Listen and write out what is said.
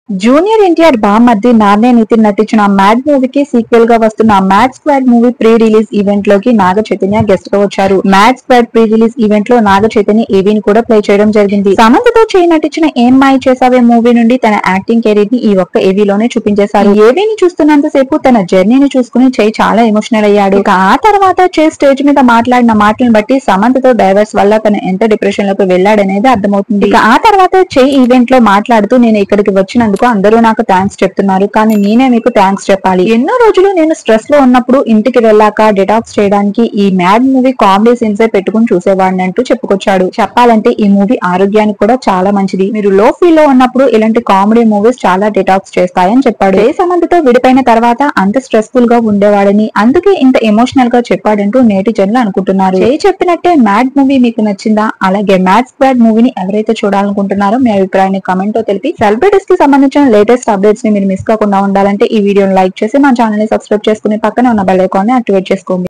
Junior NTR బామ్మర్ది నాన్నే నితిన్ నటించిన మ్యాడ్ మూవీకి సీక్వెల్ గా వస్తున్న mad squad movie pre release event లోకి నాగ చైతన్య గెస్ట్ గా వచ్చారు. Mad squad pre release event లో నాగ చైతన్య ఏవీని కూడా ప్లే చేయడం జరిగింది. సమంతతో చేయి నటించిన ఏం మాయ చేసావే మూవీ నుండి తన యాక్టింగ్ కెరీర్ ని ఈ ఒక్క ఏవీలోనే చూపించేశారు. ఏవీని చూస్తున్నంత సేపు తన జర్నీని చూసుకుని చేయి చాలా ఎమోషనల్ అయ్యాడు. ఇక ఆ తర్వాత చేయి స్టేజ్ మీద మాట్లాడిన మాటలను బట్టి సమంతతో డైవర్స్ వల్ల తను ఎంత డిప్రెషన్ లోకి వెళ్లాడనేది అర్థమవుతుంది. ఇక ఆ తర్వాత చేయి ఈవెంట్ లో మాట్లాడుతూ నేను ఇక్కడికి వచ్చినందుకు అందరూ నాకు థ్యాంక్స్ చెప్తున్నారు, కానీ నేనే మీకు థ్యాంక్స్ చెప్పాలి. ఎన్నో రోజులు నేను స్ట్రెస్ లో ఉన్నప్పుడు ఇంటికి వెళ్ళాక డిటాక్స్ చేయడానికి ఈ మ్యాడ్ మూవీ కామెడీ సీన్స్ పెట్టుకుని చూసేవాడిని అంటూ చెప్పుకొచ్చాడు. చెప్పాలంటే ఈ మూవీ ఆరోగ్యానికి కూడా చాలా మంచిది. మీరు లో ఫీల్ లో ఉన్నప్పుడు ఇలాంటి కామెడీ మూవీస్ చాలా డిటాక్స్ చేస్తాయని చెప్పాడు. ఏ సమంతతో విడిపోయిన తర్వాత అంత స్ట్రెస్ఫుల్ గా ఉండేవాడని, అందుకే ఇంత ఎమోషనల్ గా చెప్పాడంటూ నేటిజన్లు అనుకుంటున్నారు. ఏ చెప్పినట్టే మ్యాడ్ మూవీ మీకు నచ్చిందా? అలాగే మ్యాడ్ స్క్వాడ్ మూవీని ఎవరైతే చూడాలనుకుంటున్నారో మీ అభిప్రాయాన్ని కామెంట్ తో తెలిపి సెలబ్రిటీస్ కి సంబంధించిన లేటెస్ట్ అప్డేట్స్ ని మీరు మిస్ కాకుండా ఉండాలంటే ఈ వీడియోని లైక్ చేసి మా ఛానల్ ని సబ్స్క్రైబ్ చేసుకుని పక్కనే ఉన్న బెల్ ఐకాన్ ని యాక్టివేట్ చేసుకోండి.